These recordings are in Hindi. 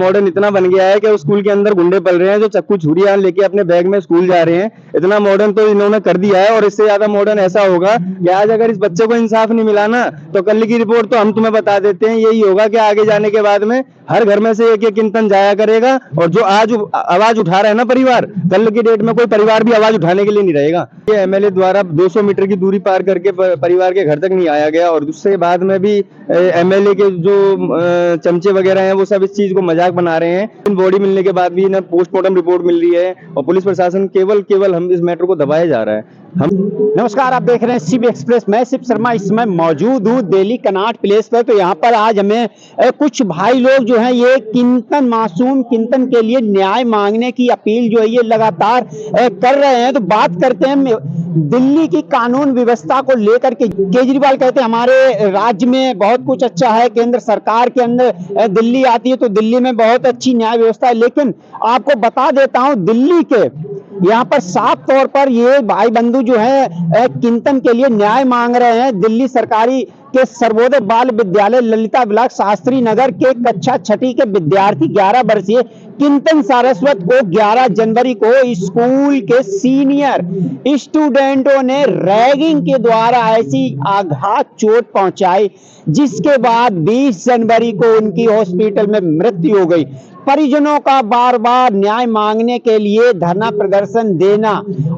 मॉडर्न इतना बन गया है कि उस स्कूल के अंदर गुंडे पल रहे हैं जो चक्कू छुरियां लेके अपने बैग में स्कूल जा रहे हैं। इतना मॉडर्न तो इन्होंने कर दिया है, और इससे ज्यादा मॉडर्न ऐसा होगा कि आज अगर इस बच्चे को इंसाफ नहीं मिला ना, तो कल की रिपोर्ट तो हम तुम्हें बता देते हैं, यही होगा कि आगे जाने के बाद में हर घर में से एक एक इंतन जाया करेगा, और जो आज आवाज उठा रहा है ना परिवार, कल की डेट में कोई परिवार भी आवाज उठाने के लिए नहीं रहेगा। ये एमएलए द्वारा 200 मीटर की दूरी पार करके परिवार के घर तक नहीं आया गया, और दूसरे बाद में भी एमएलए के जो चमचे वगैरह हैं वो सब इस चीज को मजाक बना रहे हैं। बॉडी मिलने के बाद भी ना पोस्टमार्टम रिपोर्ट मिल रही है, और पुलिस प्रशासन केवल हम इस मैटर को दबाया जा रहा है। नमस्कार, आप देख रहे हैं सीबी एक्सप्रेस। मैं शिव शर्मा इस समय मौजूद हूँ दिल्ली कनॉट प्लेस पर। तो यहाँ पर आज हमें कुछ भाई लोग जो हैं ये किंतन मासूम किंतन के लिए न्याय मांगने की अपील जो है ये लगातार कर रहे हैं। तो बात करते हैं दिल्ली की कानून व्यवस्था को लेकर के। केजरीवाल कहते हैं हमारे राज्य में बहुत कुछ अच्छा है, केंद्र सरकार के अंदर दिल्ली आती है तो दिल्ली में बहुत अच्छी न्याय व्यवस्था है। लेकिन आपको बता देता हूँ दिल्ली के यहाँ पर साफ तौर पर ये भाई बंधु जो है किंतन के लिए न्याय मांग रहे हैं। दिल्ली सरकारी के सर्वोदय बाल विद्यालय ललिता विलास शास्त्री नगर के कक्षा 6ठी के विद्यार्थी 11 वर्षीय किंतन सारस्वत को 11 जनवरी को स्कूल के सीनियर स्टूडेंटों ने रैगिंग के द्वारा ऐसी आघात चोट पहुंचाई, जिसके बाद 20 जनवरी को उनकी हॉस्पिटल में मृत्यु हो गई। परिजनों का बार बार न्याय मांगने के लिए धरना प्रदर्शन देना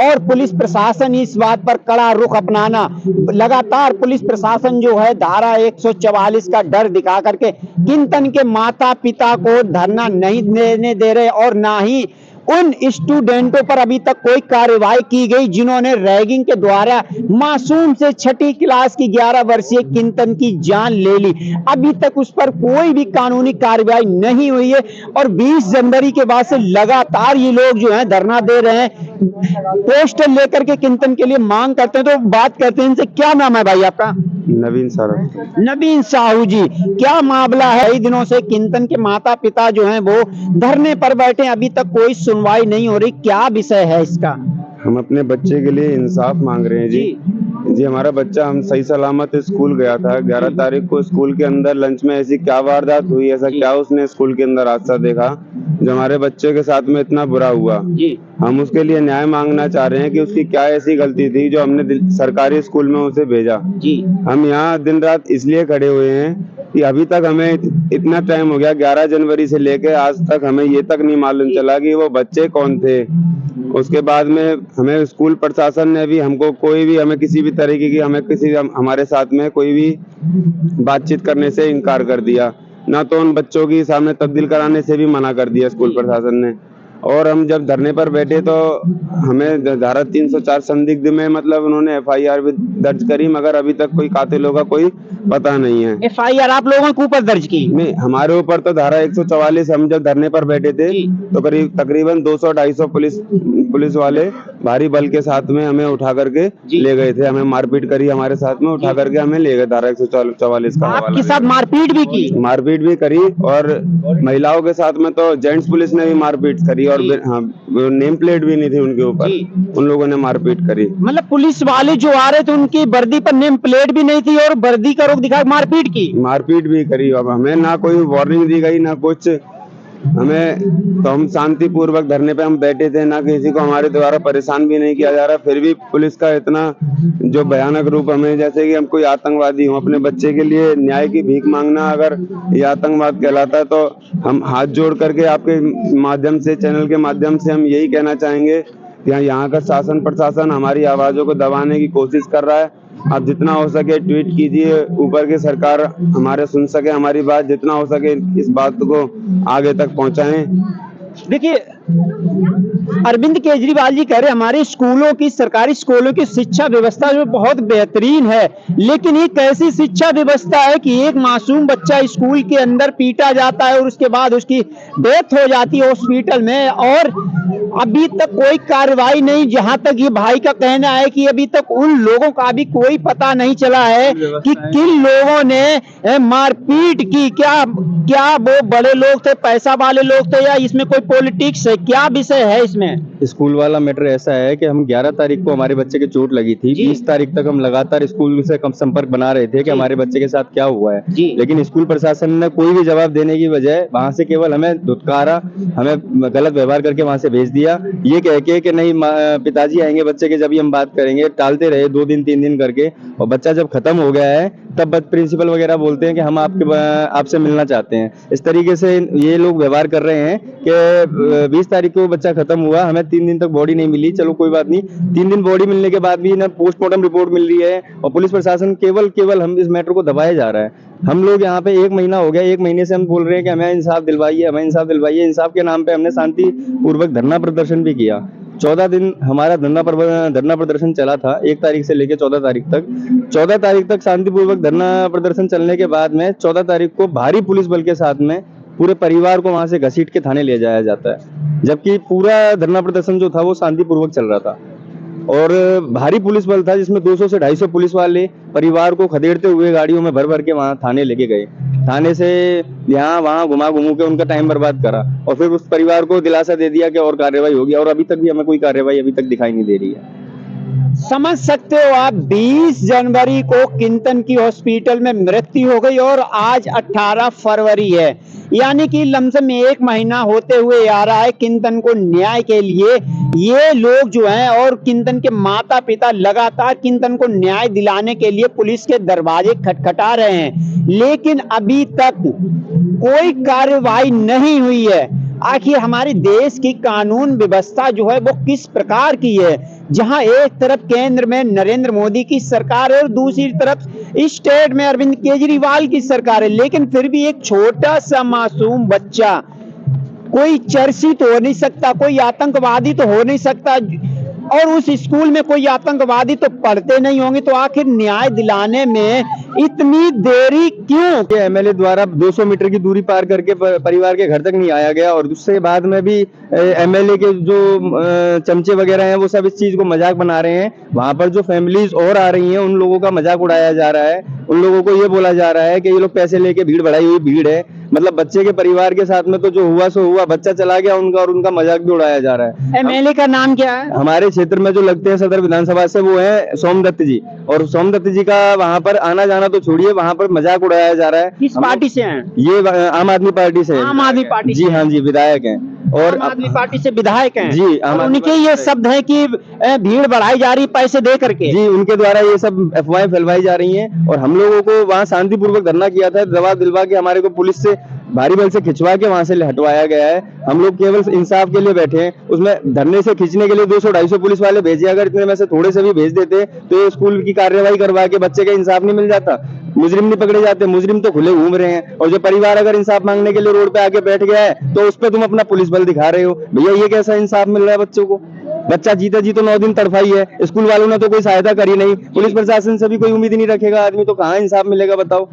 और पुलिस प्रशासन इस बात पर कड़ा रुख अपनाना, लगातार पुलिस प्रशासन जो है धारा 144 का डर दिखा करके किंतन के माता पिता को धरना नहीं देने दे रहे, और ना ही उन स्टूडेंटों पर अभी तक कोई कार्रवाई की गई जिन्होंने रैगिंग के द्वारा मासूम से 6ठी क्लास की 11 वर्षीय किंतन की जान ले ली। अभी तक उस पर कोई भी कानूनी कार्रवाई नहीं हुई है, और 20 जनवरी के बाद से लगातार ये लोग जो हैं धरना दे रहे हैं, पोस्टर लेकर के किंतन के लिए मांग करते हैं। तो बात करते हैं इनसे। क्या नाम है भाई आपका? नवीन साहू। नवीन साहू जी, क्या मामला है? कई दिनों से किंतन के माता पिता जो हैं वो धरने पर बैठे, अभी तक कोई सुनवाई नहीं हो रही, क्या विषय है इसका? हम अपने बच्चे के लिए इंसाफ मांग रहे हैं जी। हमारा बच्चा हम सही सलामत स्कूल गया था। 11 तारीख को स्कूल के अंदर लंच में ऐसी क्या वारदात हुई, ऐसा क्या उसने स्कूल के अंदर हादसा देखा जो हमारे बच्चे के साथ में इतना बुरा हुआ। हम उसके लिए न्याय मांगना चाह रहे हैं कि उसकी क्या ऐसी गलती थी जो हमने सरकारी स्कूल में उसे भेजा। हम यहाँ दिन रात इसलिए खड़े हुए हैं कि अभी तक हमें इतना टाइम हो गया, 11 जनवरी से लेकर आज तक हमें ये तक नहीं मालूम चला कि वो बच्चे कौन थे। उसके बाद में हमें स्कूल प्रशासन ने भी हमको कोई भी हमें किसी भी तरीके की हमारे साथ में कोई भी बातचीत करने से इनकार कर दिया, ना तो उन बच्चों की सामने तब्दील कराने से भी मना कर दिया स्कूल प्रशासन ने। और हम जब धरने पर बैठे तो हमें धारा 304 संदिग्ध में मतलब उन्होंने FIR भी दर्ज करी, मगर अभी तक कोई कातिलों का कोई पता नहीं है। FIR आप लोगों के ऊपर दर्ज की? नहीं, हमारे ऊपर तो धारा 144। हम जब धरने पर बैठे थे तो तकरीबन 200-250 पुलिस वाले भारी बल के साथ में हमें उठा करके ले गए थे। हमें मारपीट करी, हमारे साथ में उठा करके हमें ले गए। धारा 144 का आपके साथ मारपीट भी की? मारपीट भी करी, और महिलाओं के साथ में तो जेंट्स पुलिस ने भी मारपीट करी, और हाँ, नेम प्लेट भी नहीं थी उनके ऊपर, उन लोगों ने मारपीट करी। मतलब पुलिस वाले जो आ रहे थे उनकी वर्दी पर नेम प्लेट भी नहीं थी, और वर्दी का रोक दिखा मारपीट की? मारपीट भी करी। अब हमें ना कोई वार्निंग दी गई ना कुछ, हमें तो हम शांतिपूर्वक धरने पे हम बैठे थे, ना किसी को हमारे द्वारा परेशान भी नहीं किया जा रहा। फिर भी पुलिस का इतना जो भयानक रूप, हमें जैसे कि हम कोई आतंकवादी हूँ। अपने बच्चे के लिए न्याय की भीख मांगना अगर ये आतंकवाद कहलाता है तो हम हाथ जोड़ करके आपके माध्यम से, चैनल के माध्यम से हम यही कहना चाहेंगे कि यहाँ का शासन प्रशासन हमारी आवाजों को दबाने की कोशिश कर रहा है। आप जितना हो सके ट्वीट कीजिए, ऊपर की सरकार हमारे सुन सके हमारी बात, जितना हो सके इस बात को आगे तक पहुंचाएं। देखिए, अरविंद केजरीवाल जी कह रहे हमारे स्कूलों की, सरकारी स्कूलों की शिक्षा व्यवस्था जो बहुत बेहतरीन है, लेकिन ये कैसी शिक्षा व्यवस्था है कि एक मासूम बच्चा स्कूल के अंदर पीटा जाता है और उसके बाद उसकी डेथ हो जाती है हॉस्पिटल में, और अभी तक कोई कार्रवाई नहीं। जहां तक ये भाई का कहना है कि अभी तक उन लोगों का भी कोई पता नहीं चला है कि किन लोगों ने मारपीट की। क्या वो बड़े लोग थे, पैसा वाले लोग थे, या इसमें कोई पॉलिटिक्स है? क्या विषय है इसमें? स्कूल वाला मैटर ऐसा है कि हम 11 तारीख को हमारे बच्चे की चोट लगी थी। जी। 20 तारीख तक हम लगातार स्कूल से संपर्क बना रहे थे कि जी। हमारे बच्चे के साथ क्या हुआ है, जी। लेकिन स्कूल प्रशासन ने कोई भी जवाब देने की बजाय वहां से केवल हमें धुतकारा, हमें गलत व्यवहार करके वहां से भेज दिया, ये कह के कि नहीं पिताजी आएंगे बच्चे के जब ही हम बात करेंगे। टालते रहे 2 दिन 3 दिन करके, और बच्चा जब खत्म हो गया है तब प्रिंसिपल वगैरह बोलते हैं कि हम आपसे मिलना चाहते हैं। इस तरीके से ये लोग व्यवहार कर रहे हैं कि 20 तारीख को बच्चा खत्म हुआ, हमें 3 दिन तक बॉडी नहीं मिली। चलो कोई बात नहीं, 3 दिन बॉडी मिलने के बाद भी ना पोस्टमार्टम रिपोर्ट मिल रही है, और पुलिस प्रशासन केवल हम इस मैटर को दबाया जा रहा है। हम लोग यहाँ पे 1 महीना हो गया, 1 महीने से हम बोल रहे हैं कि हमें इंसाफ दिलवाइए, हमें इंसाफ दिलवाइए। इंसाफ के नाम पे हमने शांतिपूर्वक धरना प्रदर्शन भी किया। 14 दिन हमारा धरना प्रदर्शन चला था, 1 तारीख से लेकर 14 तारीख तक। 14 तारीख तक शांतिपूर्वक धरना प्रदर्शन चलने के बाद में 14 तारीख को भारी पुलिस बल के साथ में पूरे परिवार को वहां से घसीट के थाने ले जाया जाता है, जबकि पूरा धरना प्रदर्शन जो था वो शांतिपूर्वक चल रहा था। और भारी पुलिस बल था जिसमें 200 से 250 पुलिस वाले परिवार को खदेड़ते हुए गाड़ियों में भर भर के वहां थाने लेके गए। थाने से यहाँ वहां घुमा के उनका टाइम बर्बाद करा, और फिर उस परिवार को दिलासा दे दिया कि और कार्रवाई होगी, और अभी तक भी हमें कोई कार्रवाई अभी तक दिखाई नहीं दे रही है। समझ सकते हो आप, 20 जनवरी को किंतन की हॉस्पिटल में मृत्यु हो गई और आज 18 फरवरी है, यानी कि लमसम 1 महीना होते हुए आ रहा है। किंतन को न्याय के लिए ये लोग जो हैं और किंतन के माता पिता लगातार किंतन को न्याय दिलाने के लिए पुलिस के दरवाजे खटखटा रहे हैं, लेकिन अभी तक कोई कार्रवाई नहीं हुई है। आखिर हमारे देश की कानून व्यवस्था जो है वो किस प्रकार की है, जहां एक तरफ केंद्र में नरेंद्र मोदी की सरकार है और दूसरी तरफ स्टेट में अरविंद केजरीवाल की सरकार है, लेकिन फिर भी एक छोटा सा मासूम बच्चा, कोई चर्चित तो हो नहीं सकता, कोई आतंकवादी तो हो नहीं सकता, और उस स्कूल में कोई आतंकवादी तो पढ़ते नहीं होंगे, तो आखिर न्याय दिलाने में इतनी देरी क्यों? एमएलए द्वारा 200 मीटर की दूरी पार करके परिवार के घर तक नहीं आया गया, और उससे बाद में भी एमएलए के जो चमचे वगैरह हैं वो सब इस चीज को मजाक बना रहे हैं। वहां पर जो फैमिलीज और आ रही हैं उन लोगों का मजाक उड़ाया जा रहा है, उन लोगों को ये बोला जा रहा है कि ये लोग पैसे लेके भीड़ बढ़ाई हुई भीड़ है। मतलब बच्चे के परिवार के साथ में तो जो हुआ सो हुआ, बच्चा चला गया उनका, और उनका मजाक भी उड़ाया जा रहा है। एमएलए का नाम क्या है? हमारे क्षेत्र में जो लगते हैं सदर विधानसभा से, वो है सोमदत्त जी, और सोमदत्त जी का वहां पर आना जाना तो छोड़िए, वहां पर मजाक उड़ाया जा रहा है। किस पार्टी से हैं? ये आम आदमी पार्टी से। आम आदमी पार्टी जी हाँ जी, विधायक हैं, और आम आदमी पार्टी से विधायक हैं जी। और उनके ये शब्द है कि भीड़ बढ़ाई जा रही पैसे दे करके। जी, उनके द्वारा ये सब अफवाहें फैलवाई जा रही हैं, और हम लोगों को वहां शांतिपूर्वक धरना किया था, जवाब दिलवा के हमारे को पुलिस से भारी बल से खिंचवा के वहां से हटवाया गया है। हम लोग केवल इंसाफ के लिए बैठे हैं, उसमें धरने से खींचने के लिए 200-250 पुलिस वाले भेजे। अगर इतने में से थोड़े से भी भेज देते तो ये स्कूल की कार्रवाई करवा के बच्चे का इंसाफ नहीं मिल जाता, मुजरिम नहीं पकड़े जाते। मुजरिम तो खुले घूम रहे हैं, और जो परिवार अगर इंसाफ मांगने के लिए रोड पे आके बैठ गया है तो उस पर तुम अपना पुलिस बल दिखा रहे हो। भैया ये कैसा इंसाफ मिल रहा है बच्चों को? बच्चा जीता जी तो 9 दिन तड़फाई है, स्कूल वालों ने तो कोई सहायता करी नहीं, पुलिस प्रशासन से भी कोई उम्मीद नहीं रखेगा आदमी, तो कहाँ इंसाफ मिलेगा बताओ?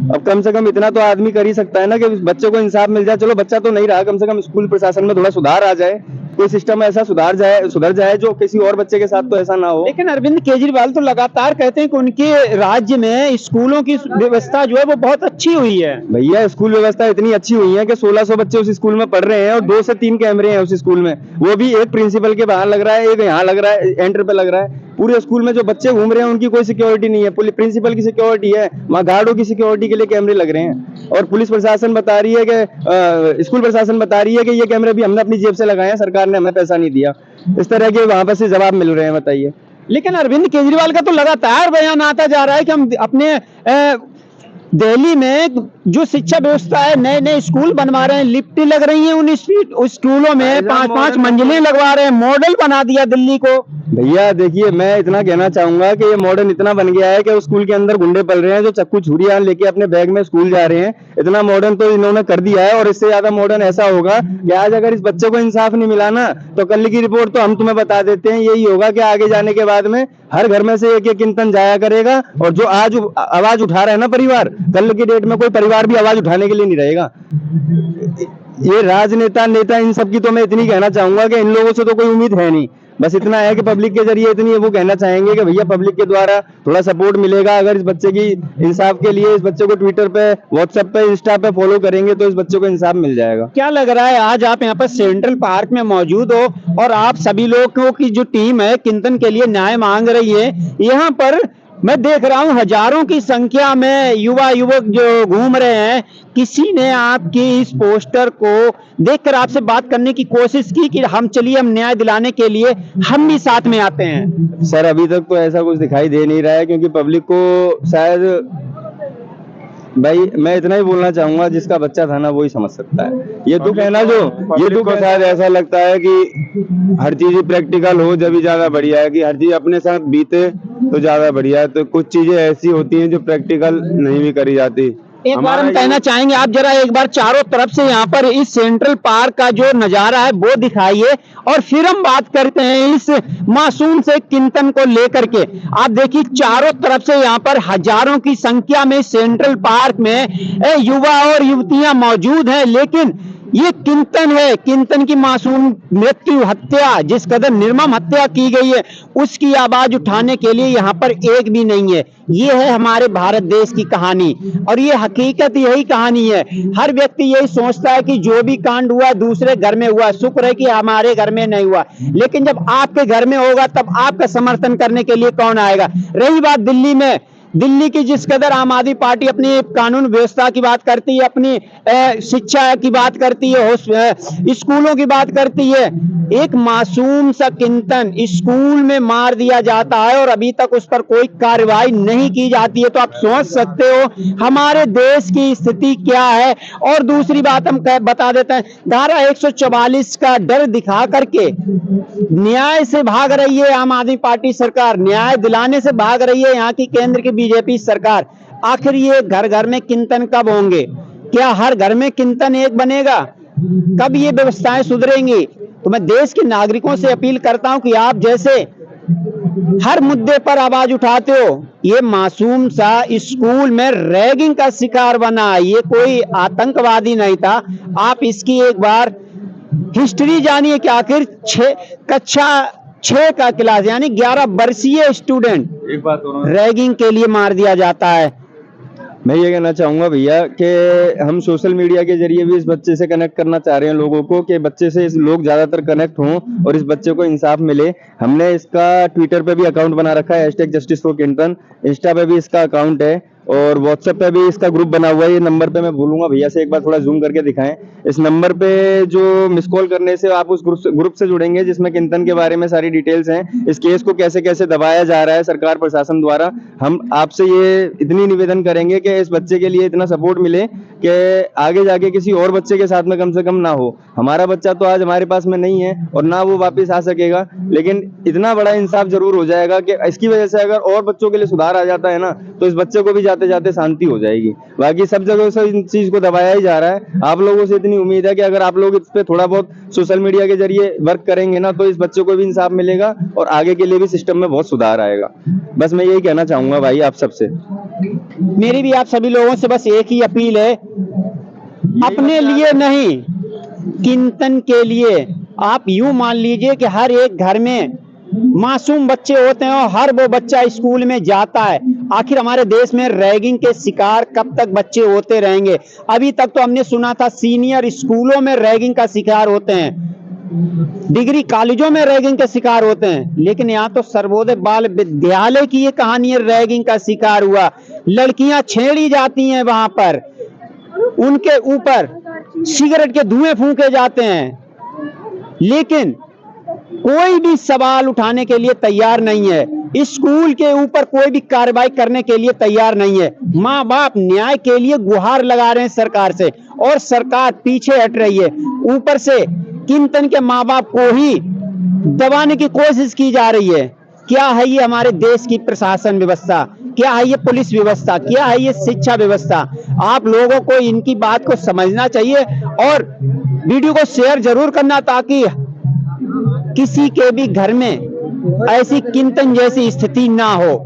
अब कम से कम इतना तो आदमी कर ही सकता है ना कि बच्चों को इंसाफ मिल जाए। चलो बच्चा तो नहीं रहा, कम से कम स्कूल प्रशासन में थोड़ा सुधार आ जाए, कोई सिस्टम ऐसा सुधर जाए जो किसी और बच्चे के साथ तो ऐसा ना हो। लेकिन अरविंद केजरीवाल तो लगातार कहते हैं कि उनके राज्य में स्कूलों की व्यवस्था जो है वो बहुत अच्छी हुई है। भैया स्कूल व्यवस्था इतनी अच्छी हुई है कि 1600 बच्चे उस स्कूल में पढ़ रहे हैं, और 2 से 3 कैमरे हैं उस स्कूल में, वो भी एक प्रिंसिपल के बाहर लग रहा है, एक यहाँ लग रहा है, एंटर पे लग रहा है। पूरे स्कूल में जो बच्चे घूम रहे हैं उनकी कोई सिक्योरिटी नहीं है, प्रिंसिपल की सिक्योरिटी है, वहाँ गार्डों की सिक्योरिटी के लिए कैमरे लग रहे हैं, और पुलिस प्रशासन बता रही है कि स्कूल प्रशासन बता रही है कि ये कैमरे भी हमने अपनी जेब से लगाए हैं, सरकार ने हमें पैसा नहीं दिया। इस तरह के वहां पर से जवाब मिल रहे हैं, बताइए। लेकिन अरविंद केजरीवाल का तो लगातार बयान आता जा रहा है कि हम अपने दिल्ली में जो शिक्षा व्यवस्था है, नए नए स्कूल बनवा रहे हैं, लिफ्टें लग रही हैं उन स्कूलों में, 5-5 मंजिलें लगवा रहे हैं, मॉडल बना दिया दिल्ली को। भैया देखिए, मैं इतना कहना चाहूंगा कि ये मॉडर्न इतना बन गया है कि उस स्कूल के अंदर गुंडे पल रहे हैं जो चक्कू छुरियां लेके अपने बैग में स्कूल जा रहे हैं। इतना मॉडर्न तो इन्होंने कर दिया है, और इससे ज्यादा मॉडर्न ऐसा होगा कि आज अगर इस बच्चे को इंसाफ नहीं मिला ना, तो कल की रिपोर्ट तो हम तुम्हें बता देते हैं, यही होगा कि आगे जाने के बाद में हर घर में से एक एक किंतन जाया करेगा, और जो आज आवाज उठा रहा है ना परिवार, कल की डेट में कोई परिवार भी आवाज उठाने के लिए नहीं रहेगा। ये राजनेता नेता इन सब की तो मैं इतनी कहना चाहूंगा कि इन लोगों से तो कोई उम्मीद है नहीं। बस इतना है कि पब्लिक के जरिए इतनी वो कहना चाहेंगे कि भैया पब्लिक के द्वारा थोड़ा सपोर्ट मिलेगा, अगर इस बच्चे की इंसाफ के लिए इस बच्चे को ट्विटर पे, व्हाट्सएप पे, इंस्टा पे फॉलो करेंगे तो इस बच्चे को इंसाफ मिल जाएगा। क्या लग रहा है आज आप यहाँ पर सेंट्रल पार्क में मौजूद हो और आप सभी लोगों की जो टीम है किंतन के लिए न्याय मांग रही है, यहाँ पर मैं देख रहा हूँ हजारों की संख्या में युवा युवक जो घूम रहे हैं, किसी ने आपकी इस पोस्टर को देखकर आपसे बात करने की कोशिश की कि हम चलिए, हम न्याय दिलाने के लिए हम भी साथ में आते हैं? सर अभी तक तो ऐसा कुछ दिखाई दे नहीं रहा है, क्योंकि पब्लिक को शायद, भाई मैं इतना ही बोलना चाहूंगा, जिसका बच्चा था ना वो ही समझ सकता है। ये दुख है ना, जो ये दुख है, शायद ऐसा लगता है कि हर चीज प्रैक्टिकल हो जब भी ज्यादा बढ़िया है, कि हर चीज अपने साथ बीते तो ज्यादा बढ़िया है। तो कुछ चीजें ऐसी होती हैं जो प्रैक्टिकल नहीं भी करी जाती। एक बार हम कहना चाहेंगे, आप जरा एक बार चारों तरफ से यहाँ पर इस सेंट्रल पार्क का जो नजारा है वो दिखाइए और फिर हम बात करते हैं इस मासूम से किंतन को लेकर के। आप देखिए चारों तरफ से यहाँ पर हजारों की संख्या में सेंट्रल पार्क में युवा और युवतियां मौजूद हैं, लेकिन ये किंतन है, किंतन की मासूम मृत्यु, हत्या, जिस कदर निर्मम हत्या की गई है उसकी आवाज उठाने के लिए यहाँ पर एक भी नहीं है। ये है हमारे भारत देश की कहानी और ये हकीकत यही कहानी है। हर व्यक्ति यही सोचता है कि जो भी कांड हुआ दूसरे घर में हुआ, शुक्र है कि हमारे घर में नहीं हुआ, लेकिन जब आपके घर में होगा तब आपका समर्थन करने के लिए कौन आएगा? रही बात दिल्ली में, दिल्ली की जिस कदर आम आदमी पार्टी अपनी कानून व्यवस्था की बात करती है, अपनी शिक्षा की बात करती है, स्कूलों की बात करती है, एक मासूम सा किंतन स्कूल में मार दिया जाता है और अभी तक उस पर कोई कार्रवाई नहीं की जाती है। तो आप सोच सकते हो हमारे देश की स्थिति क्या है। और दूसरी बात हम बता देते हैं, धारा 144 का डर दिखा करके न्याय से भाग रही है आम आदमी पार्टी सरकार, न्याय दिलाने से भाग रही है यहाँ की केंद्र की बीजेपी सरकार। आखिर ये घर घर में किंतन कब होंगे? क्या हर घर में किंतन एक बनेगा? कब ये व्यवस्थाएं सुधरेंगी? तो मैं देश के नागरिकों से अपील करता हूं कि आप जैसे हर मुद्दे पर आवाज उठाते हो, ये मासूम सा स्कूल में रैगिंग का शिकार बना, ये कोई आतंकवादी नहीं था। आप इसकी एक बार हिस्ट्री जानिए कि आखिर कक्षा 6 का क्लास यानी 11 वर्षीय स्टूडेंट एक बात और रैगिंग के लिए मार दिया जाता है। मैं ये कहना चाहूंगा भैया कि हम सोशल मीडिया के जरिए भी इस बच्चे से कनेक्ट करना चाह रहे हैं लोगों को, कि बच्चे से लोग ज्यादातर कनेक्ट हों और इस बच्चे को इंसाफ मिले। हमने इसका ट्विटर पे भी अकाउंट बना रखा है #JusticeForKintan, इंस्टा पे भी इसका अकाउंट है और व्हाट्सएप पे भी इसका ग्रुप बना हुआ है। ये नंबर पे मैं बोलूंगा भैया से एक बार थोड़ा जूम करके दिखाएं। इस नंबर पे जो मिस कॉल करने से आप उस ग्रुप से जुड़ेंगे जिसमें किंतन के बारे में सारी डिटेल्स हैं, इस केस को कैसे कैसे दबाया जा रहा है सरकार प्रशासन द्वारा। हम आपसे ये इतनी निवेदन करेंगे कि इस बच्चे के लिए इतना सपोर्ट मिले कि आगे जाके किसी और बच्चे के साथ में कम से कम ना हो। हमारा बच्चा तो आज हमारे पास में नहीं है और ना वो वापस आ सकेगा, लेकिन इतना बड़ा इंसाफ जरूर हो जाएगा कि इसकी वजह से अगर और बच्चों के लिए सुधार आ जाता है ना, तो इस बच्चे को भी जाते जाते शांति हो जाएगी। बाकी सब जगह से इन चीज को दबाया ही जा रहा है। आप लोगों से इतनी उम्मीद है कि अगर आप लोग इस पे थोड़ा बहुत सोशल मीडिया के जरिए वर्क करेंगे ना, तो इस बच्चे को भी इंसाफ मिलेगा और आगे के लिए भी सिस्टम में बहुत सुधार आएगा। बस मैं यही कहना चाहूंगा भाई आप सबसे। मेरी भी आप सभी लोगों से बस एक ही अपील है, अपने लिए नहीं किंतन के लिए। आप यूं मान लीजिए कि हर एक घर में मासूम बच्चे होते हैं और हर वो बच्चा स्कूल में जाता है। आखिर हमारे देश में रैगिंग के शिकार कब तक बच्चे होते रहेंगे? अभी तक तो हमने सुना था सीनियर स्कूलों में रैगिंग का शिकार होते हैं, डिग्री कॉलेजों में रैगिंग के शिकार होते हैं, लेकिन यहाँ तो सर्वोदय बाल विद्यालय की ये कहानी है, रैगिंग का शिकार हुआ। लड़कियां छेड़ी जाती हैं वहां पर, उनके ऊपर सिगरेट के धुएं फूंके जाते हैं, लेकिन कोई भी सवाल उठाने के लिए तैयार नहीं है। स्कूल के ऊपर कोई भी कार्रवाई करने के लिए तैयार नहीं है। माँ बाप न्याय के लिए गुहार लगा रहे हैं सरकार से और सरकार पीछे हट रही है। ऊपर से किंतन के माँ बाप को ही दबाने की कोशिश की जा रही है। क्या है ये हमारे देश की प्रशासन व्यवस्था? क्या है ये पुलिस व्यवस्था? क्या है ये शिक्षा व्यवस्था? आप लोगों को इनकी बात को समझना चाहिए और वीडियो को शेयर जरूर करना, ताकि किसी के भी घर में ऐसी किंतन जैसी स्थिति ना हो।